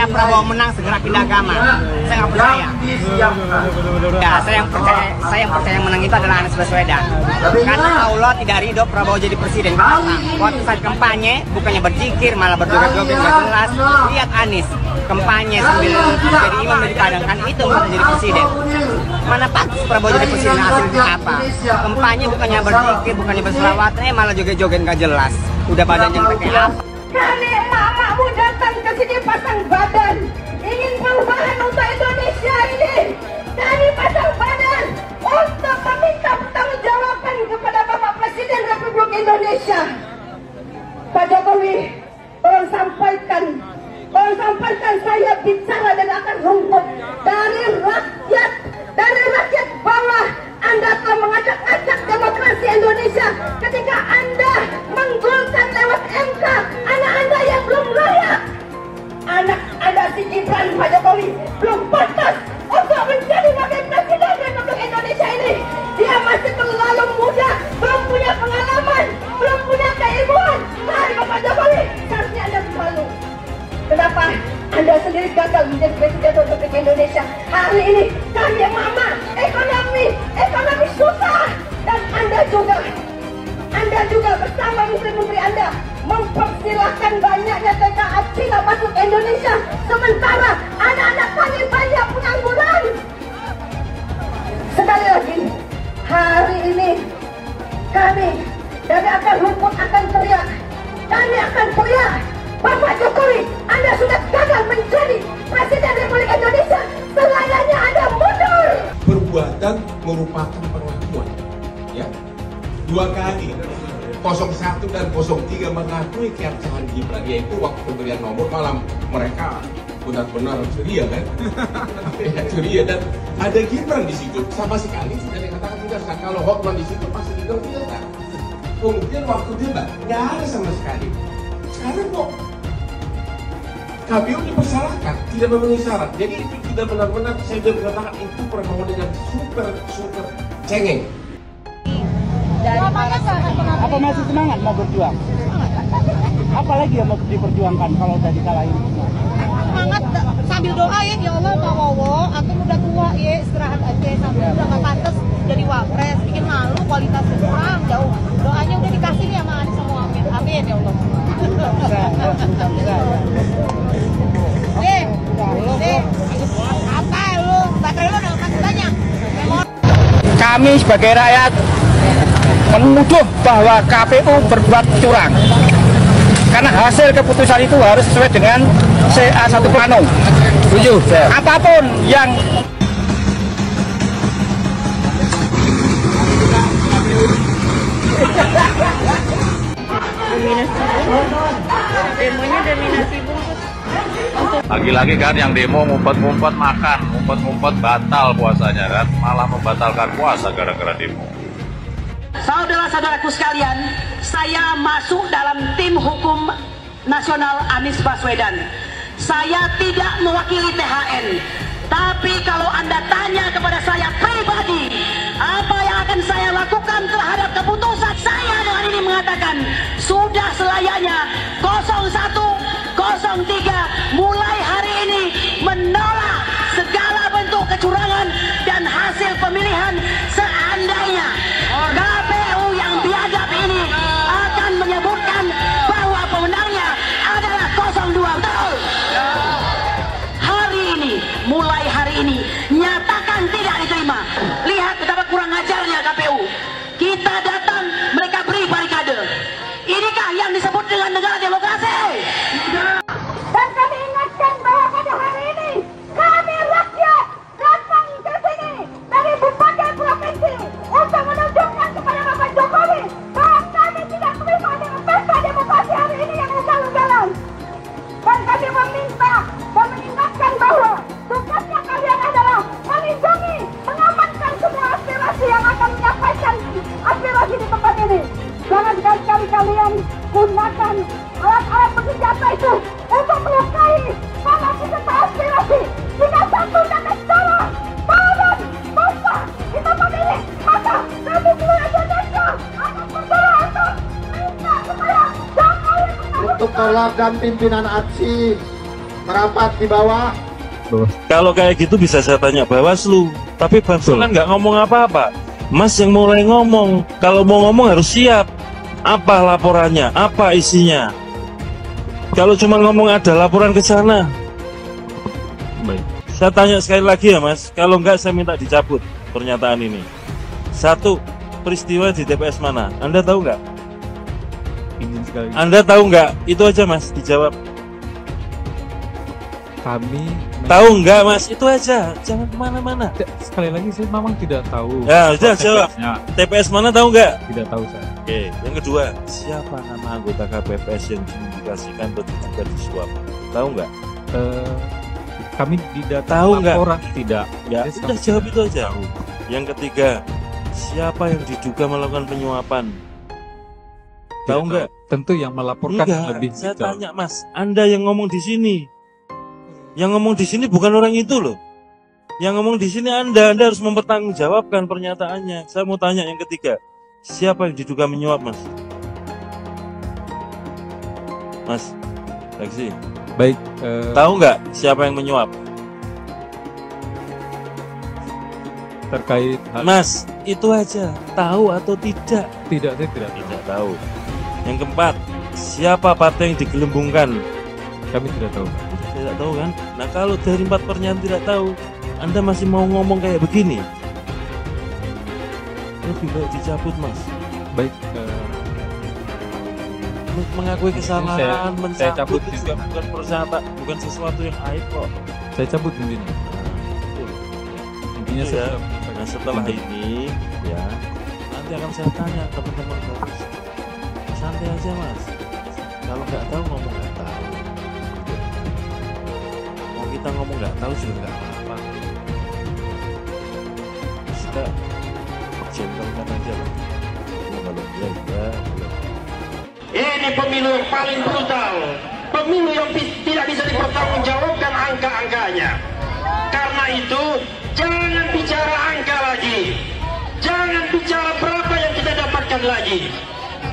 supaya Prabowo menang segera pindah agama. Saya nggak percaya. Ya, saya yang percaya yang menang itu adalah Anies Baswedan. Karena Allah tidak ridho Prabowo jadi presiden. Waktu saat kampanye bukannya berzikir malah berjoget-joget nggak jelas. Lihat Anies kampanye sambil jadi imam di kadang kan itu mau jadi presiden. Mana pantas Prabowo jadi presiden, hasilnya apa? Kampanye bukannya berzikir, bukannya berselawat, malah joget-joget nggak jelas. Udah badannya kayak apa? Kami emak-emakmu datang ke sini pasang badan, ingin perubahan untuk Indonesia ini. Kami pasang badan untuk meminta pertanggungjawaban kepada Bapak Presiden Republik Indonesia. Pak Jokowi, tolong sampaikan saya bicara dan akan rumput dari rakyat bawah. Anda telah mengajak-ajak demokrasi Indonesia ketika Anda menggolkan lewat MK anak Anda yang belum layak. Anak Anda si Gibran, Pak Jokowi, belum pantas untuk menjadi wakil presiden Republik Indonesia ini. Dia masih terlalu muda, belum punya pengalaman, belum punya keilmuan. Hai Bapak Jokowi, seharusnya Anda malu. Kenapa Anda sendiri gagal menjadi presiden Republik Indonesia? Hari ini kami mama, ekonomi susah, dan Anda juga bersama menteri-menteri Anda mempersilahkan banyaknya TKA Cina masuk Indonesia, sementara anak-anak kami banyak pengangguran. Sekali lagi, hari ini kami dari akar rumput akan teriak. Kami akan teriak, Bapak Jokowi, Anda sudah gagal menjadi Presiden Republik Indonesia. Selayaknya Anda mundur. Perbuatan merupakan perlakuan. Ya, dua kali 01 dan 03 mengakui keabsahan Gibran, yaitu waktu pemberian nomor malam mereka benar-benar ceria kan? Ya, ceria, dan ada Gibran di situ. Sama sekali tidak dikatakan tidak sah. Kalau Hotman di situ pasti Gibran tidak sah. Kemudian waktu debat nggak ada sama sekali. Sekarang kok KPU dipersalahkan, tidak memenuhi syarat. Jadi itu tidak benar-benar, saya sudah mengatakan itu permohonan yang super cengeng. Apa masih semangat mau berjuang? Apalagi yang mau diperjuangkan kalau udah dikalahin? Semangat sambil doa ya Allah Pak Wowo, aku udah tua ya, istirahat aja sambil udah gak pantas jadi wapres, bikin malu, kualitasnya kurang jauh. Doanya udah dikasih nih sama Anies semua, amin, amin ya Allah. Apa lu? Baterai lu udah masih banyak. Kami sebagai rakyat menuduh bahwa KPU berbuat curang. Karena hasil keputusan itu harus sesuai dengan CA1 Plano. Setuju. Apapun yang demonya dominasi bungkus. Lagi-lagi kan yang demo ngumpet-ngumpet makan, ngumpet-ngumpet batal puasanya kan, malah membatalkan puasa gara-gara demo. Saudara-saudaraku sekalian, saya masuk dalam tim hukum nasional Anies Baswedan. Saya tidak mewakili THN, tapi kalau Anda tanya kepada saya pribadi, apa yang akan saya lakukan terhadap keputusan saya dengan ini mengatakan, sudah selayaknya 01, 03 mulai hari ini menolak segala bentuk kecurangan dan hasil pemilihan. Seandainya KPU yang biadab ini akan menyebutkan bahwa pemenangnya adalah 02, betul? Hari ini, mulai hari ini, nyatakan tidak diterima. Lihat betapa kurang ajarnya KPU. Kita datang, mereka beri barikade. Inikah yang disebut dengan negara demokrasi? Dan kami ingatkan bahwa pada hari ini kami rakyat datang ke sini dari berbagai provinsi untuk menunjukkan kepada Bapak Jokowi bahwa kami tidak terima dengan pesta demokrasi hari ini yang ugal-ugalan. Dan kami meminta dan mengingatkan bahwa tugasnya kalian adalah melindungi, mengamankan semua aspirasi yang akan menyampaikan aspirasi di tempat ini. Jangan sekali-kali kalian gunakan alat-alat bersenjata itu untuk melukai para peserta aspirasi. Jika satu kata salah, tolong, bapak, di tempat ini, maka kami seluruh Indonesia akan berdoa untuk minta supaya Jokowi untuk tolak dan pimpinan aksi merapat di bawah. Kalau kayak gitu bisa saya tanya Bawaslu, tapi Bawaslu kan nggak ngomong apa-apa. Mas yang mulai ngomong, kalau mau ngomong harus siap. Apa laporannya, apa isinya. Kalau cuma ngomong ada laporan ke sana. Baik. Saya tanya sekali lagi ya Mas, kalau nggak saya minta dicabut pernyataan ini. Satu, peristiwa di TPS mana? Anda tahu nggak? Ingin sekali. Anda tahu nggak? Itu aja Mas, dijawab. Kami tahu nggak Mas? Itu aja, jangan kemana-mana. Sekali lagi saya memang tidak tahu. Ya sudah jawab. TPS mana tahu nggak? Tidak tahu saya. Oke, yang kedua, siapa nama anggota KPPS yang diindikasikan atau diduga disuap? Tahu nggak? Kami tidak tahu nggak? Orang tidak. Ya, sudah jawab itu aja. Yang ketiga, siapa yang diduga melakukan penyuapan? Tahu nggak? Tentu yang melaporkan lebih. Saya tanya Mas, Anda yang ngomong di sini. Yang ngomong di sini bukan orang itu loh. Yang ngomong di sini Anda harus mempertanggungjawabkan pernyataannya. Saya mau tanya yang ketiga, siapa yang diduga menyuap Mas? Mas, Taksi. Baik. Tahu nggak siapa yang menyuap? Terkait Mas, itu aja. Tahu atau tidak? Tidak, saya tidak tahu. Yang keempat, siapa partai yang digelembungkan? Kami tidak tahu. Tidak tahu kan? Nah kalau dari 4 pernyataan tidak tahu, Anda masih mau ngomong kayak begini? Lebih baik dicabut Mas. Baik. Mengakui kesalahan, saya cabut juga bukan persyarat, bukan sesuatu yang aib kok. Saya cabut intinya. Intinya ya. Nah setelah ini ya nanti akan saya tanya teman-teman Mas. Santai aja Mas. Kalau nggak tahu ngomong nggak tahu. Mau kita ngomong nggak tahu juga nggak apa-apa. Kita gentleman aja lah. Kalau dia Ini pemilu yang paling brutal, pemilu yang tidak bisa dipertanggungjawabkan angka-angkanya. Karena itu, jangan bicara angka lagi, jangan bicara berapa yang kita dapatkan lagi.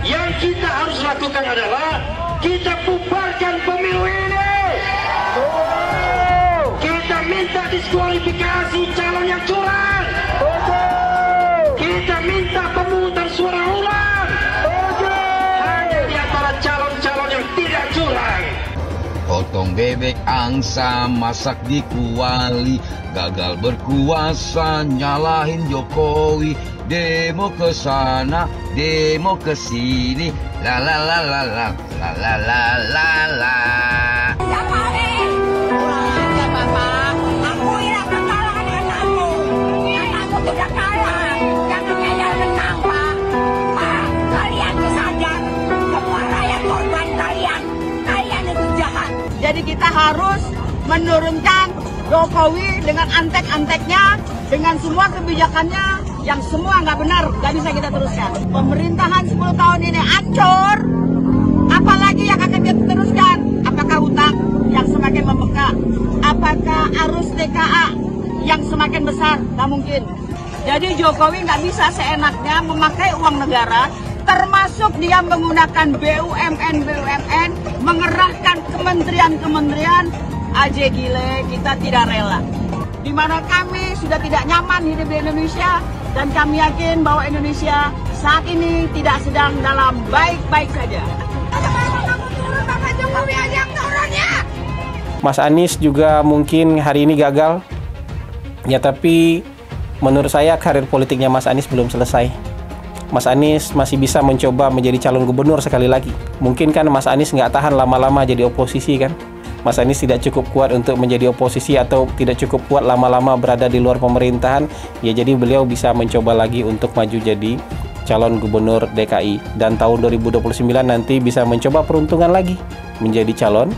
Yang kita harus lakukan adalah kita bubarkan pemilu ini. Kita minta diskualifikasi calon yang curang. Kita minta pemungutan suara ulang. Potong bebek angsa, masak di kuali, gagal berkuasa, nyalahin Jokowi, demo ke sana, demo ke sini, la la la la la la la la la la. Jadi kita harus menurunkan Jokowi dengan antek-anteknya, dengan semua kebijakannya yang semua nggak benar, nggak bisa kita teruskan. Pemerintahan 10 tahun ini hancur, apalagi yang akan kita teruskan? Apakah utang yang semakin membengkak? Apakah arus TKA yang semakin besar? Nggak mungkin. Jadi Jokowi nggak bisa seenaknya memakai uang negara, termasuk dia menggunakan BUMN, mengerahkan kementerian-kementerian. Aja gile, kita tidak rela. Di mana kami sudah tidak nyaman hidup di Indonesia, dan kami yakin bahwa Indonesia saat ini tidak sedang dalam baik-baik saja. Mas Anies juga mungkin hari ini gagal, ya tapi menurut saya karir politiknya Mas Anies belum selesai. Mas Anies masih bisa mencoba menjadi calon gubernur sekali lagi. Mungkin kan Mas Anies nggak tahan lama-lama jadi oposisi kan. Mas Anies tidak cukup kuat untuk menjadi oposisi atau tidak cukup kuat lama-lama berada di luar pemerintahan. Ya jadi beliau bisa mencoba lagi untuk maju jadi calon gubernur DKI. Dan tahun 2029 nanti bisa mencoba peruntungan lagi menjadi calon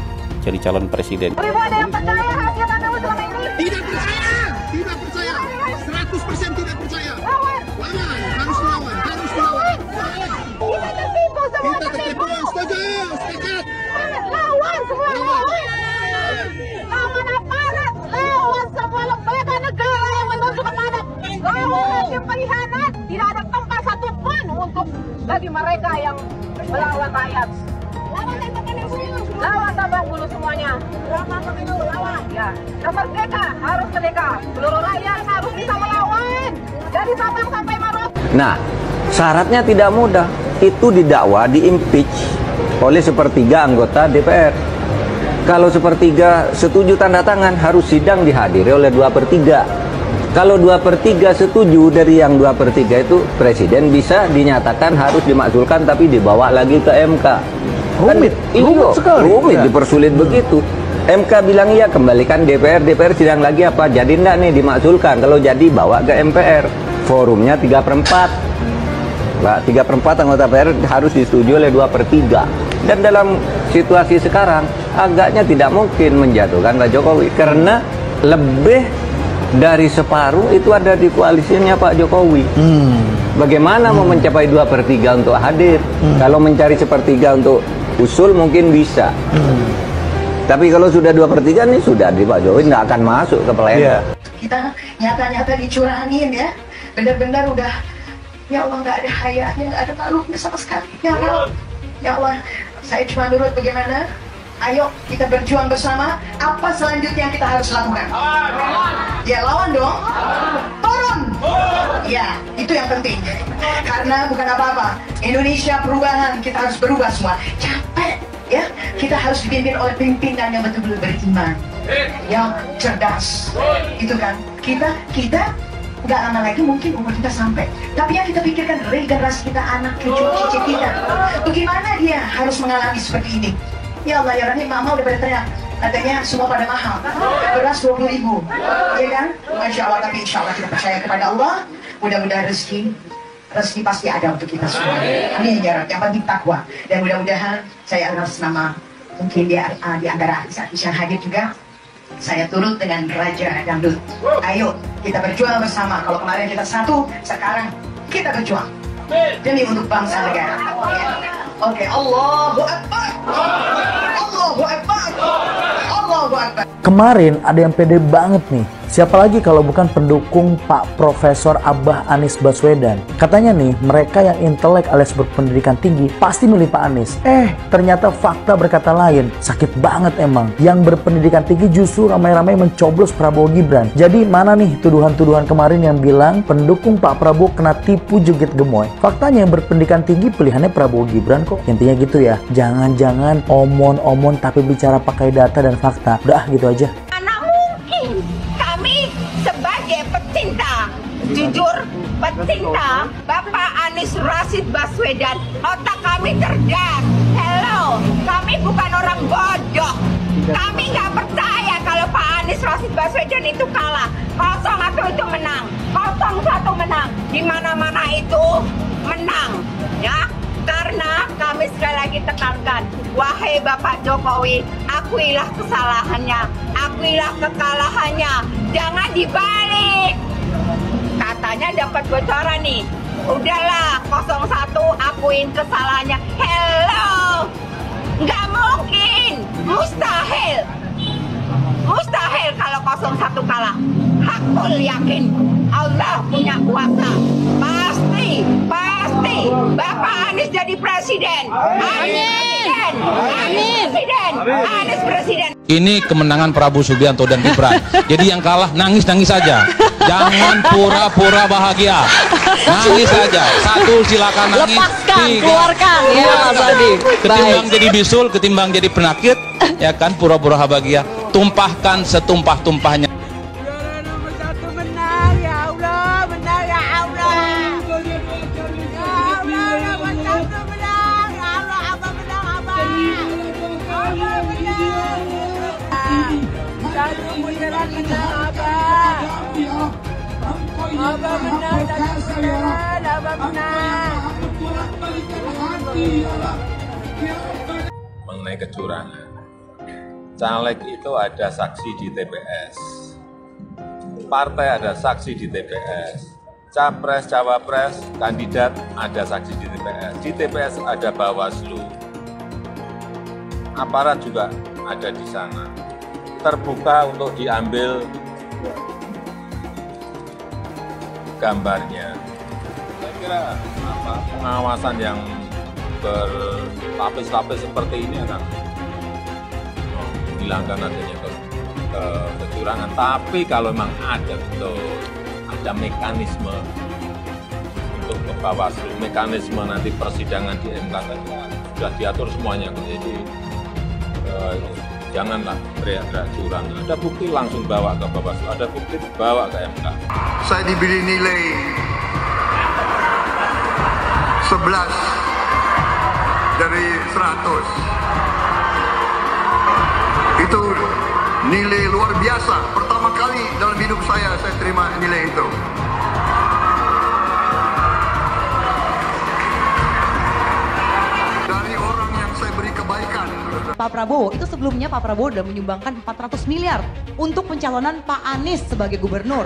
presiden. Ada yang percaya hasil analis selama ini? Tidak percaya, 100% tidak percaya. Lawan. Harus lawan. Kita tertipu semua, tertipu. Setuju. Lawan semua, lawan aparat, lawan semua lembaga negara yang menunjuk kepada lawan yang pengkhianat. Tidak ada tempat satupun untuk bagi mereka yang melawan rakyat. Lawan tambah tolong dulu semuanya. Drama pemilu lawan. Ya. Merdeka harus merdeka. Seluruh rakyat harus bisa melawan. Dari Sabang sampai Merauke. Nah, syaratnya tidak mudah. Itu didakwa, di-impeach oleh sepertiga anggota DPR. Kalau sepertiga setuju tanda tangan, harus sidang dihadiri oleh 2/3. Kalau 2/3 setuju dari yang 2/3 itu, presiden bisa dinyatakan harus dimakzulkan tapi dibawa lagi ke MK. Rumit sekali. Rumit, dipersulit begitu. MK bilang iya, kembalikan DPR sidang lagi apa? Jadi enggak nih dimakzulkan. Kalau jadi bawa ke MPR. Forumnya 3/4. 3/4 anggota DPR harus disetujui oleh 2/3. Dan dalam situasi sekarang agaknya tidak mungkin menjatuhkan Pak Jokowi karena lebih dari separuh itu ada di koalisinya Pak Jokowi. Bagaimana mau mencapai 2/3 untuk hadir? Kalau mencari 1/3 untuk usul mungkin bisa. Tapi kalau sudah 2/3 nih sudah di Pak Jokowi nggak akan masuk ke pleno. Kita nyata-nyata dicurangin ya. Benar-benar udah, ya Allah, nggak ada hayanya, nggak ada malunya sama sekali. Ya Allah, saya cuma nurut bagaimana. Ayo kita berjuang bersama. Apa selanjutnya yang kita harus lakukan? Ya lawan dong. Turun. Ya itu yang penting. Karena bukan apa-apa. Indonesia perubahan, kita harus berubah semua. Capek ya. Kita harus dipimpin oleh pimpinan yang betul-betul beriman, yang cerdas. Itu kan. Kita nggak lama lagi mungkin umur kita sampai. Tapi yang kita pikirkan generasi kita, anak cucu cici kita. Bagaimana dia harus mengalami seperti ini? Ya Allah ya Rahim, mama udah pada teriak. Katanya semua pada mahal. Beras 20.000, ya kan? Masya Allah. Tapi insya Allah kita percaya kepada Allah. Mudah-mudahan rezeki pasti ada untuk kita semua. Amin ya Rabb. Yang penting takwa. Dan mudah-mudahan saya atas nama mungkin di antara artis-artis yang hadir juga, saya turut dengan Raja Dangdut. Ayo kita berjuang bersama. Kalau kemarin kita satu, sekarang kita berjuang demi untuk bangsa negara. Oke, Allahu Akbar. Allahu Akbar. Allahu Akbar. Kemarin ada yang pede banget nih. Siapa lagi kalau bukan pendukung Pak Profesor Abah Anies Baswedan. Katanya nih, mereka yang intelek alias berpendidikan tinggi pasti milih Pak Anies. Ternyata fakta berkata lain. Sakit banget emang. Yang berpendidikan tinggi justru ramai-ramai mencoblos Prabowo Gibran. Jadi mana nih tuduhan-tuduhan kemarin yang bilang pendukung Pak Prabowo kena tipu joget gemoy. Faktanya yang berpendidikan tinggi pilihannya Prabowo Gibran kok. Intinya gitu ya. Jangan-jangan omon-omon tapi bicara pakai data dan fakta. Udah gitu aja. Jujur, pecinta Bapak Anies Rashid Baswedan, otak kami cerdas. Hello, kami bukan orang bodoh. Kami nggak percaya kalau Pak Anies Rashid Baswedan itu kalah. 01 itu menang, 01 menang, di mana-mana itu menang, ya. Karena kami sekali lagi tekankan, wahai Bapak Jokowi, akuilah kesalahannya, akuilah kekalahannya, jangan dibalik. Katanya dapat bocoran nih. Udahlah, 01 akuin kesalahannya. Hello, nggak mungkin, mustahil. Mustahil kalau 01 kalah. Hakul yakin Allah punya kuasa. Pasti Bapak Anies jadi presiden. Amin. Amin. Presiden. Anies presiden. Ini kemenangan Prabowo Subianto dan Gibran. Jadi yang kalah nangis-nangis saja. Jangan pura-pura bahagia. Nangis saja. 1 silakan nangis. Lepaskan, keluarkan ya Mas Adi. Ketimbang jadi bisul, ketimbang jadi penakit, ya kan, pura-pura bahagia. Tumpahkan setumpah-tumpahnya. Mengenai kecurangan, caleg itu ada saksi di TPS, partai ada saksi di TPS, capres, cawapres, kandidat ada saksi di TPS. Di TPS ada Bawaslu, aparat juga ada di sana. Terbuka untuk diambil gambarnya. Saya kira pengawasan yang berlapis-lapis seperti ini akan menghilangkan adanya kecurangan. Tapi kalau memang ada betul, ada mekanisme untuk ke Bawaslu, mekanisme nanti persidangan di MK sudah diatur semuanya. Jadi janganlah teriak-teriak curang. Ada bukti langsung bawa ke Bawaslu, ada bukti bawa ke MK. Saya diberi nilai 11 dari 100. Itu nilai luar biasa. Pertama kali dalam hidup saya terima nilai itu. Dari orang yang saya beri kebaikan. Pak Prabowo, itu sebelumnya Pak Prabowo sudah menyumbangkan 400 miliar untuk pencalonan Pak Anies sebagai gubernur.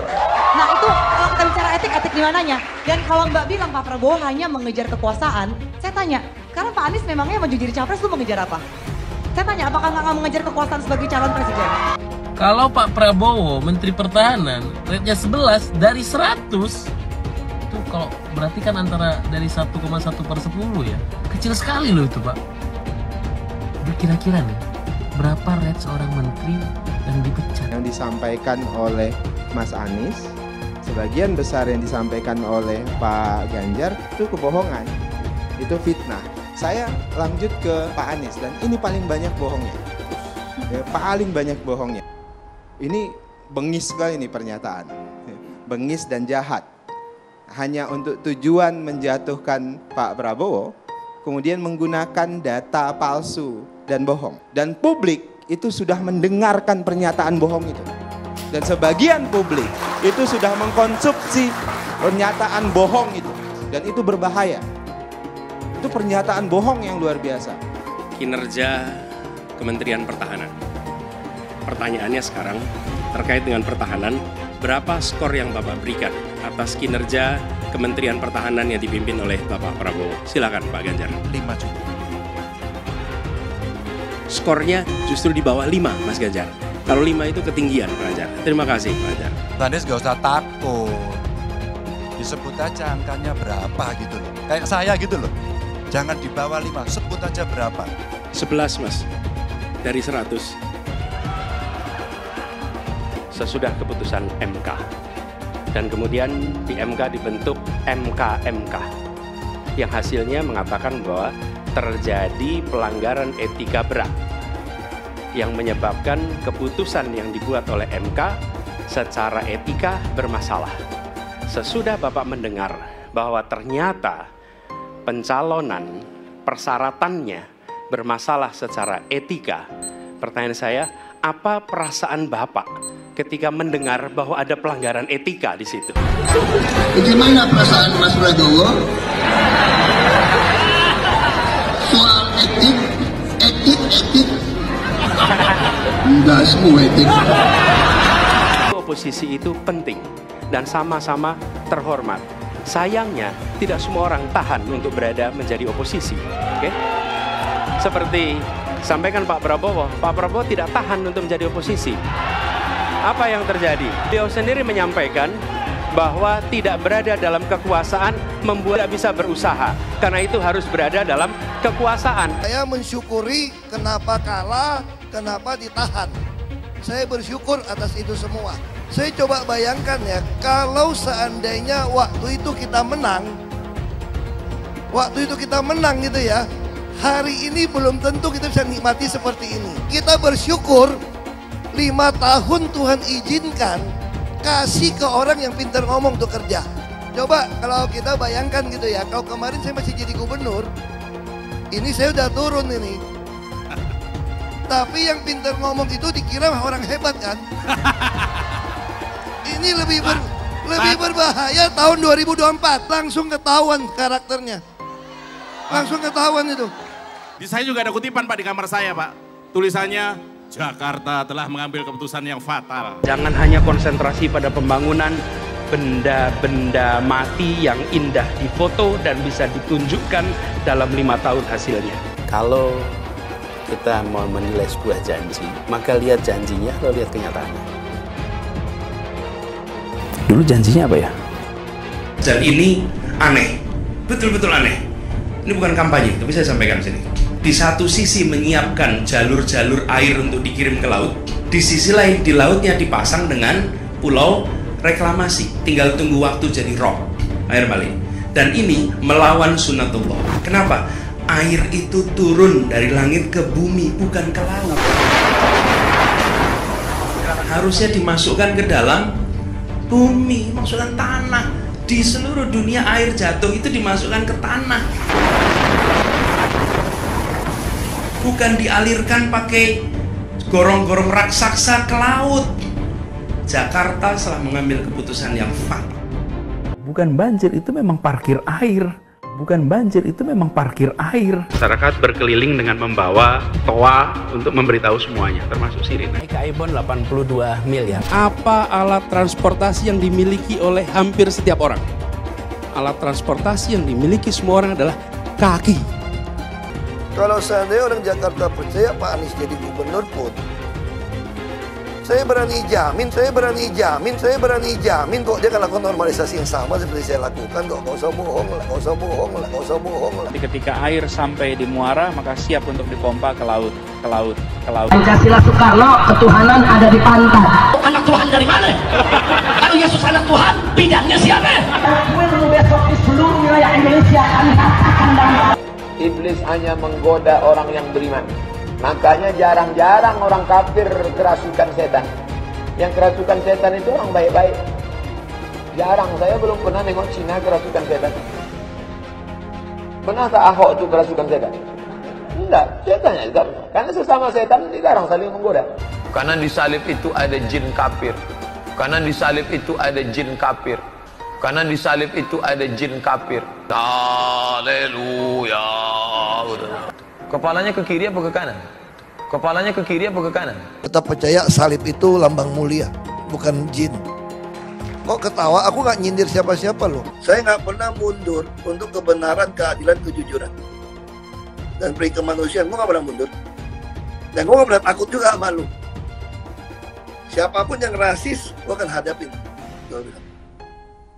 Nah itu kalau kita bicara etik di mananya? Dan kalau Mbak bilang Pak Prabowo hanya mengejar kekuasaan, saya tanya, karena Pak Anies memangnya maju jadi capres, lu mengejar apa? Saya tanya, apakah nggak mengejar kekuasaan sebagai calon presiden? Kalau Pak Prabowo, Menteri Pertahanan, rate-nya 11 dari 100, itu kalau berarti kan antara dari 1,1 per 10 ya. Kecil sekali loh itu Pak. Kira-kira nih, berapa rate seorang menteri yang dipecat? Yang disampaikan oleh Mas Anies, sebagian besar yang disampaikan oleh Pak Ganjar itu kebohongan, itu fitnah. Saya lanjut ke Pak Anies dan ini paling banyak bohongnya, paling banyak bohongnya. Ini bengis sekali nih pernyataan, bengis dan jahat. Hanya untuk tujuan menjatuhkan Pak Prabowo, kemudian menggunakan data palsu dan bohong. Dan publik itu sudah mendengarkan pernyataan bohong itu. Dan sebagian publik itu sudah mengkonsumsi pernyataan bohong itu. Dan itu berbahaya. Itu pernyataan bohong yang luar biasa. Kinerja Kementerian Pertahanan. Pertanyaannya sekarang terkait dengan pertahanan, berapa skor yang Bapak berikan atas kinerja Kementerian Pertahanan yang dipimpin oleh Bapak Prabowo? Silakan Pak Ganjar. 5 cukup. Skornya justru di bawah 5 Mas Ganjar. Kalau 5 itu ketinggian Pak Ganjar. Terima kasih Pak Ganjar. Anies gak usah takut. Disebut aja angkanya berapa gitu loh. Kayak saya gitu loh. Jangan di bawah 5, sebut aja berapa. 11 Mas, dari 100. Sesudah keputusan MK. Dan kemudian di MK dibentuk MK-MK. Yang hasilnya mengatakan bahwa terjadi pelanggaran etika berat. Yang menyebabkan keputusan yang dibuat oleh MK secara etika bermasalah. Sesudah Bapak mendengar bahwa ternyata pencalonan persyaratannya bermasalah secara etika. Pertanyaan saya, apa perasaan Bapak ketika mendengar bahwa ada pelanggaran etika di situ? Bagaimana perasaan Mas Prabowo? Soal etik. Enggak semua etik. Oposisi itu penting dan sama-sama terhormat. Sayangnya tidak semua orang tahan untuk berada menjadi oposisi. Oke? Seperti sampaikan Pak Prabowo tidak tahan untuk menjadi oposisi. Apa yang terjadi? Beliau sendiri menyampaikan bahwa tidak berada dalam kekuasaan membuat tidak bisa berusaha. Karena itu harus berada dalam kekuasaan. Saya mensyukuri kenapa kalah, kenapa ditahan. Saya bersyukur atas itu semua. Saya coba bayangkan ya, kalau seandainya waktu itu kita menang gitu ya, hari ini belum tentu kita bisa nikmati seperti ini. Kita bersyukur 5 tahun Tuhan izinkan kasih ke orang yang pintar ngomong untuk kerja. Coba kalau kita bayangkan gitu ya, kalau kemarin saya masih jadi gubernur, ini saya udah turun ini. Tapi yang pintar ngomong itu dikira orang hebat kan? Ini lebih berbahaya tahun 2024. Langsung ketahuan karakternya. Langsung ketahuan itu. Di saya juga ada kutipan Pak di kamar saya Pak. Tulisannya, Jakarta telah mengambil keputusan yang fatal. Jangan hanya konsentrasi pada pembangunan benda-benda mati yang indah difoto dan bisa ditunjukkan dalam 5 tahun hasilnya. Kalau kita mau menilai sebuah janji, maka lihat janjinya, lalu lihat kenyataannya. Dulu janjinya apa ya? Dan ini aneh, betul-betul aneh. Ini bukan kampanye, tapi saya sampaikan sini. di satu sisi menyiapkan jalur-jalur air untuk dikirim ke laut, di sisi lain di lautnya dipasang dengan pulau reklamasi, tinggal tunggu waktu jadi rob, air balik. Dan ini melawan sunatullah. Kenapa? Air itu turun dari langit ke bumi, bukan ke laut. Harusnya dimasukkan ke dalam bumi, masukkan tanah. Di seluruh dunia air jatuh itu dimasukkan ke tanah, bukan dialirkan pakai gorong-gorong raksasa ke laut. Jakarta telah mengambil keputusan yang fatal. Bukan banjir, itu memang parkir air. Bukan banjir, itu memang parkir air. Masyarakat berkeliling dengan membawa toa untuk memberitahu semuanya, termasuk sirine. KAI-BON 82 miliar. Apa alat transportasi yang dimiliki oleh hampir setiap orang? Alat transportasi yang dimiliki semua orang adalah kaki. Kalau seandainya orang Jakarta percaya Pak Anies jadi gubernur pun, saya berani jamin kok dia akan lakukan normalisasi yang sama seperti saya lakukan kok. Gak usah bohong lah. Ketika air sampai di muara, maka siap untuk dipompa ke laut. Pancasila Soekarno, ketuhanan ada di pantai. Anak Tuhan dari mana? Kalau Yesus anak Tuhan, bidangnya siapa? Besok di seluruh wilayah Indonesia kami katakan dan Iblis hanya menggoda orang yang beriman. Makanya jarang-jarang orang kafir kerasukan setan. Yang kerasukan setan itu orang baik-baik. Jarang, saya belum pernah nengok Cina kerasukan setan. Pernah tak Ahok itu kerasukan setan? Enggak, setannya juga. Karena sesama setan jarang saling menggoda. Karena di salib itu ada jin kafir. Karena di salib itu ada jin kafir. Karena di salib itu ada jin kafir. Haleluya. Kepalanya ke kiri apa ke kanan? Kepalanya ke kiri apa ke kanan? Tetap percaya salib itu lambang mulia, bukan jin. Kok ketawa? Aku nggak nyindir siapa-siapa loh. Saya nggak pernah mundur untuk kebenaran, keadilan, kejujuran. Dan peri kemanusiaan, gue nggak pernah mundur. Dan gue nggak pernah takut juga sama lu. Siapapun yang rasis, gue akan hadapin.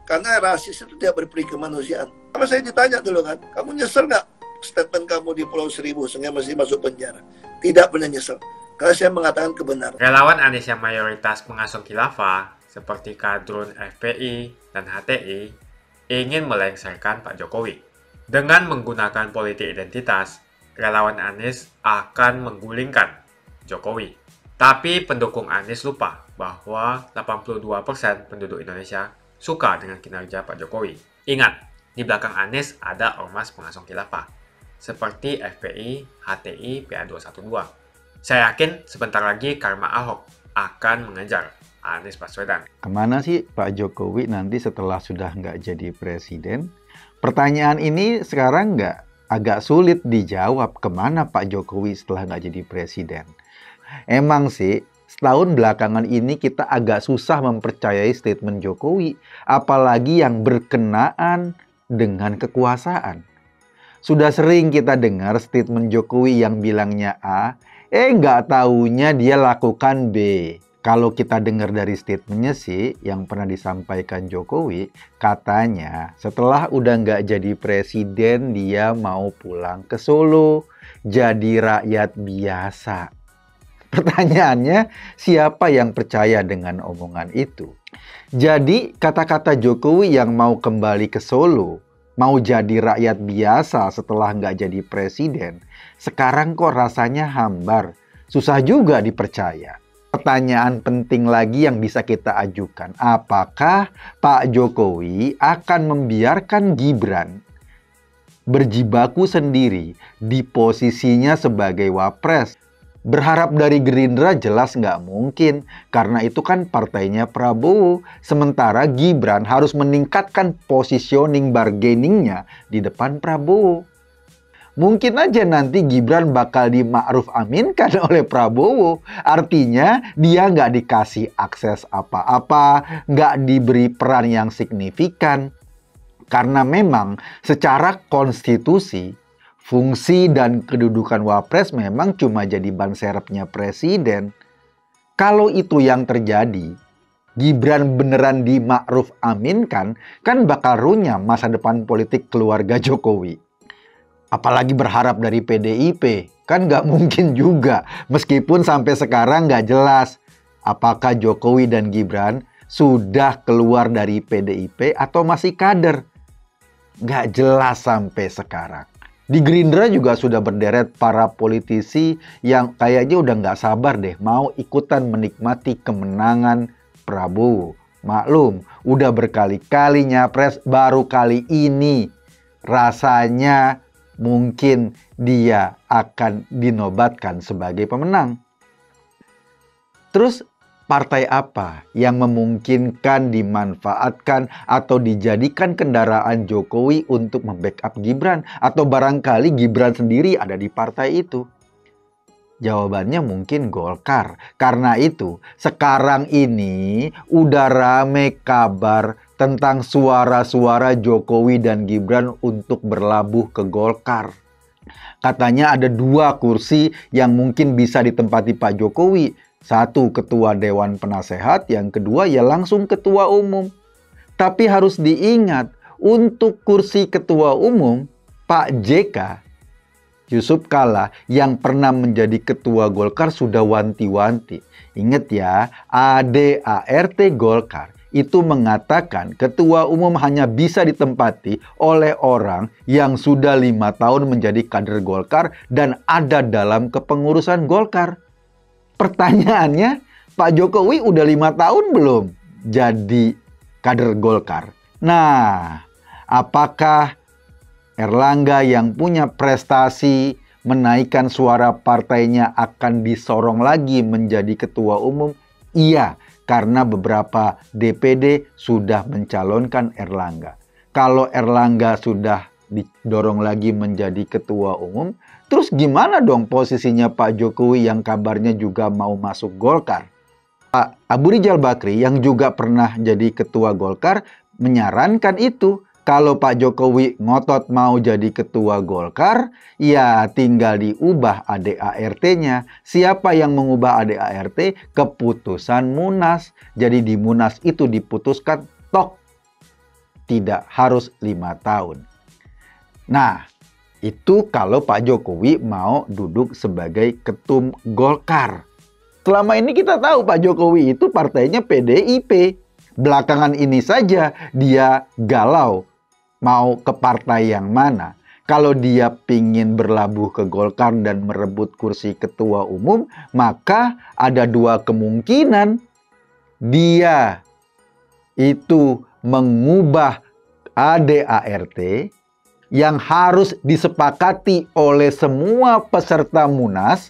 Karena rasis itu tidak berperi kemanusiaan. Sama saya ditanya dulu kan, kamu nyesel nggak statement kamu di Pulau Seribu sehingga masih masuk penjara? Tidak pernah nyesel, karena saya mengatakan kebenaran. Relawan Anies yang mayoritas pengasuh khilafah seperti kadrun FPI dan HTI ingin melengsarkan Pak Jokowi. Dengan menggunakan politik identitas, relawan Anies akan menggulingkan Jokowi. Tapi pendukung Anies lupa bahwa 82% penduduk Indonesia suka dengan kinerja Pak Jokowi. Ingat, di belakang Anies ada ormas pengasuh khilafah seperti FPI, HTI, PA212. Saya yakin sebentar lagi karma Ahok akan mengejar Anies Baswedan. Kemana sih Pak Jokowi nanti setelah sudah nggak jadi presiden? Pertanyaan ini sekarang agak sulit dijawab, kemana Pak Jokowi setelah nggak jadi presiden. Emang sih, setahun belakangan ini kita agak susah mempercayai statement Jokowi, apalagi yang berkenaan dengan kekuasaan. Sudah sering kita dengar statement Jokowi yang bilangnya A, nggak taunya dia lakukan B. Kalau kita dengar dari statementnya sih, yang pernah disampaikan Jokowi, katanya setelah udah nggak jadi presiden, dia mau pulang ke Solo, jadi rakyat biasa. Pertanyaannya, siapa yang percaya dengan omongan itu? Jadi, kata-kata Jokowi yang mau kembali ke Solo, mau jadi rakyat biasa setelah nggak jadi presiden, sekarang kok rasanya hambar, susah juga dipercaya. Pertanyaan penting lagi yang bisa kita ajukan, apakah Pak Jokowi akan membiarkan Gibran berjibaku sendiri di posisinya sebagai wapres? Berharap dari Gerindra jelas nggak mungkin, karena itu kan partainya Prabowo. Sementara Gibran harus meningkatkan positioning bargainingnya di depan Prabowo. Mungkin aja nanti Gibran bakal di-ma'ruf aminkan oleh Prabowo. Artinya dia nggak dikasih akses apa-apa, nggak diberi peran yang signifikan. Karena memang secara konstitusi, fungsi dan kedudukan wapres memang cuma jadi ban serepnya presiden. Kalau itu yang terjadi, Gibran beneran di-ma'ruf aminkan, kan bakal runyam masa depan politik keluarga Jokowi. Apalagi berharap dari PDIP, kan nggak mungkin juga. Meskipun sampai sekarang nggak jelas apakah Jokowi dan Gibran sudah keluar dari PDIP atau masih kader. Nggak jelas sampai sekarang. Di Gerindra juga sudah berderet para politisi yang kayaknya udah nggak sabar deh mau ikutan menikmati kemenangan Prabowo. Maklum, udah berkali-kali nyapres, baru kali ini rasanya mungkin dia akan dinobatkan sebagai pemenang. Terus partai apa yang memungkinkan dimanfaatkan atau dijadikan kendaraan Jokowi untuk membackup Gibran? Atau barangkali Gibran sendiri ada di partai itu? Jawabannya mungkin Golkar. Karena itu sekarang ini udah rame kabar tentang suara-suara Jokowi dan Gibran untuk berlabuh ke Golkar. Katanya ada 2 kursi yang mungkin bisa ditempati Pak Jokowi. 1 ketua Dewan Penasehat, yang kedua ya langsung ketua umum. Tapi harus diingat, untuk kursi ketua umum, Pak JK Yusuf Kalla yang pernah menjadi ketua Golkar sudah wanti-wanti. Ingat ya, ADART Golkar itu mengatakan ketua umum hanya bisa ditempati oleh orang yang sudah 5 tahun menjadi kader Golkar dan ada dalam kepengurusan Golkar. Pertanyaannya, Pak Jokowi udah 5 tahun belum jadi kader Golkar? Nah, apakah Erlangga yang punya prestasi menaikkan suara partainya akan disorong lagi menjadi ketua umum? Iya, karena beberapa DPD sudah mencalonkan Erlangga. Kalau Erlangga sudah didorong lagi menjadi ketua umum, terus gimana dong posisinya Pak Jokowi yang kabarnya juga mau masuk Golkar? Pak Abu Rizal Bakri yang juga pernah jadi ketua Golkar menyarankan itu. Kalau Pak Jokowi ngotot mau jadi ketua Golkar, ya tinggal diubah ADART-nya. Siapa yang mengubah ADART? Keputusan Munas. Jadi di Munas itu diputuskan tok. Tidak harus 5 tahun. Nah, itu kalau Pak Jokowi mau duduk sebagai ketum Golkar. Selama ini kita tahu Pak Jokowi itu partainya PDIP. Belakangan ini saja dia galau. Mau ke partai yang mana? Kalau dia pingin berlabuh ke Golkar dan merebut kursi ketua umum, maka ada 2 kemungkinan. Dia itu mengubah ADART yang harus disepakati oleh semua peserta Munas.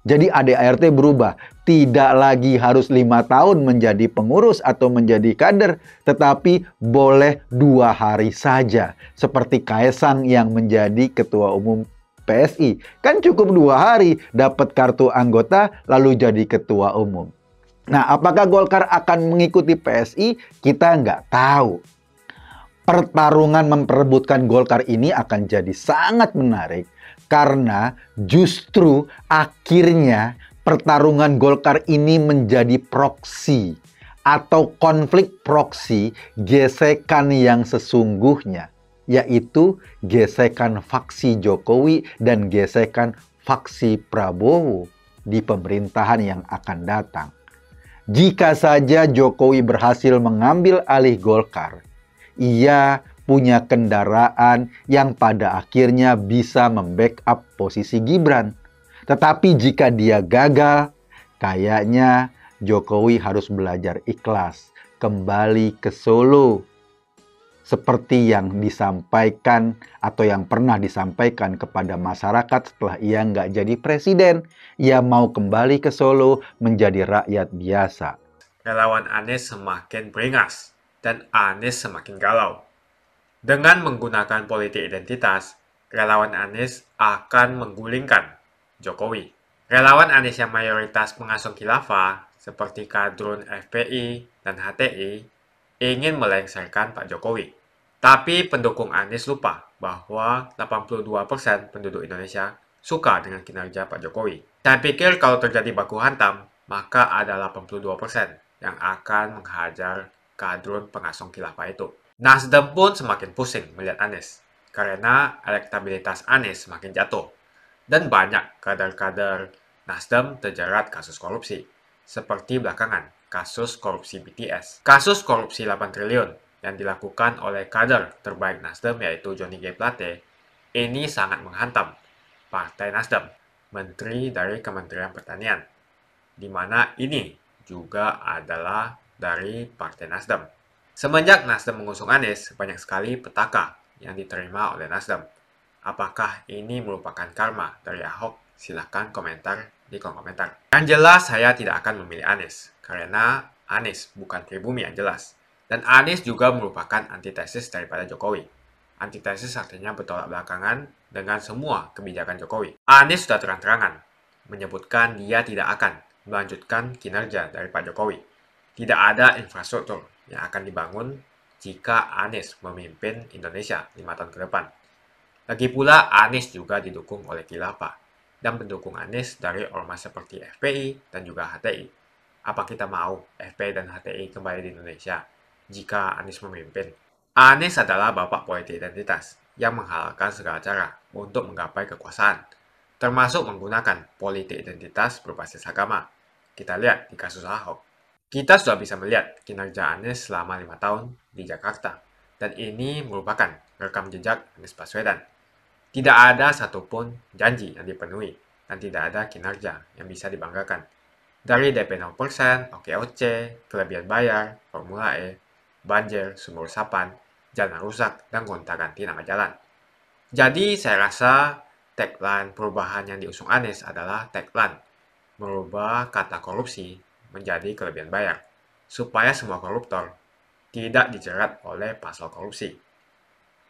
Jadi ADART berubah. Tidak lagi harus 5 tahun menjadi pengurus atau menjadi kader. Tetapi boleh 2 hari saja. Seperti Kaesang yang menjadi ketua umum PSI. Kan cukup 2 hari dapat kartu anggota lalu jadi ketua umum. Nah, apakah Golkar akan mengikuti PSI? Kita nggak tahu. Pertarungan memperebutkan Golkar ini akan jadi sangat menarik. Karena justru akhirnya pertarungan Golkar ini menjadi proksi atau konflik proksi gesekan yang sesungguhnya, yaitu gesekan faksi Jokowi dan gesekan faksi Prabowo di pemerintahan yang akan datang. Jika saja Jokowi berhasil mengambil alih Golkar, ia punya kendaraan yang pada akhirnya bisa membackup posisi Gibran. Tetapi jika dia gagal, kayaknya Jokowi harus belajar ikhlas, kembali ke Solo. Seperti yang disampaikan atau yang pernah disampaikan kepada masyarakat setelah ia nggak jadi presiden. Ia mau kembali ke Solo menjadi rakyat biasa. Relawan Anies semakin beringas dan Anies semakin galau. Dengan menggunakan politik identitas, relawan Anies akan menggulingkan Jokowi. Relawan Anies yang mayoritas pengasuh khilafah seperti kadrun FPI dan HTI ingin melengsarkan Pak Jokowi. Tapi pendukung Anies lupa bahwa 82% penduduk Indonesia suka dengan kinerja Pak Jokowi. Saya pikir kalau terjadi baku hantam, maka ada 82% yang akan menghajar kadrun pengasuh khilafah itu. Nasdem pun semakin pusing melihat Anies. karena elektabilitas Anies makin jatuh dan banyak kader-kader Nasdem terjerat kasus korupsi, seperti belakangan kasus korupsi BTS. Kasus korupsi 8 triliun yang dilakukan oleh kader terbaik Nasdem yaitu Johnny G. Plate ini sangat menghantam Partai Nasdem, menteri dari Kementerian Pertanian, di mana ini juga adalah dari Partai Nasdem. Semenjak Nasdem mengusung Anies, banyak sekali petaka yang diterima oleh Nasdem. Apakah ini merupakan karma dari Ahok? Silahkan komentar di kolom komentar. Yang jelas saya tidak akan memilih Anies, karena Anies bukan pribumi yang jelas. Dan Anies juga merupakan antitesis daripada Jokowi. Antitesis artinya bertolak belakangan dengan semua kebijakan Jokowi. Anies sudah terang-terangan menyebutkan dia tidak akan melanjutkan kinerja dari Pak Jokowi. Tidak ada infrastruktur yang akan dibangun jika Anies memimpin Indonesia 5 tahun ke depan. Lagi pula Anies juga didukung oleh khilafah dan pendukung Anies dari ormas seperti FPI dan juga HTI. Apa kita mau FPI dan HTI kembali di Indonesia jika Anies memimpin? Anies adalah bapak politik identitas yang menghalalkan segala cara untuk menggapai kekuasaan, termasuk menggunakan politik identitas berbasis agama. Kita lihat di kasus Ahok. Kita sudah bisa melihat kinerja Anies selama 5 tahun di Jakarta, dan ini merupakan rekam jejak Anies Baswedan. Tidak ada satupun janji yang dipenuhi, dan tidak ada kinerja yang bisa dibanggakan. Dari DP 0%, OKOC, kelebihan bayar, Formula E, banjir, sumur resapan, jalan rusak, dan gonta-ganti nama jalan. Jadi saya rasa tagline perubahan yang diusung Anies adalah tagline merubah kata korupsi menjadi kelebihan bayar, supaya semua koruptor tidak dijerat oleh pasal korupsi.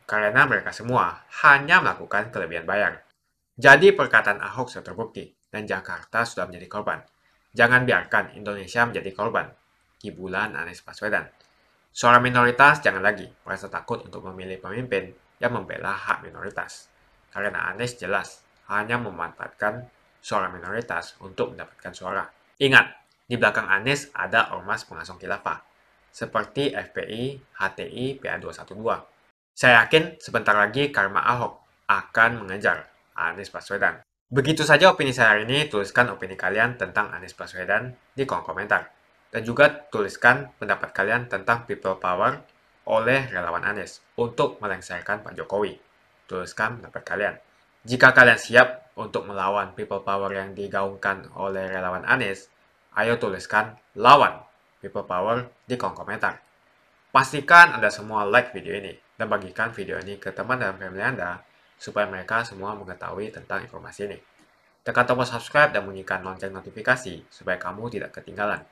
Karena mereka semua hanya melakukan kelebihan bayar. Jadi perkataan Ahok sudah terbukti, dan Jakarta sudah menjadi korban. Jangan biarkan Indonesia menjadi korban kibulan Anies Baswedan. Suara minoritas jangan lagi merasa takut untuk memilih pemimpin yang membela hak minoritas. Karena Anies jelas hanya memanfaatkan suara minoritas untuk mendapatkan suara. Ingat, di belakang Anies ada ormas pengasong khilafah, seperti FPI, HTI, PA212. Saya yakin sebentar lagi karma Ahok akan mengejar Anies Baswedan. Begitu saja opini saya hari ini. Tuliskan opini kalian tentang Anies Baswedan di kolom komentar. Dan juga tuliskan pendapat kalian tentang people power oleh relawan Anies untuk melengsarkan Pak Jokowi. Tuliskan pendapat kalian. Jika kalian siap untuk melawan people power yang digaungkan oleh relawan Anies, ayo tuliskan lawan people power di kolom komentar. Pastikan Anda semua like video ini dan bagikan video ini ke teman dan family Anda supaya mereka semua mengetahui tentang informasi ini. Tekan tombol subscribe dan bunyikan lonceng notifikasi supaya kamu tidak ketinggalan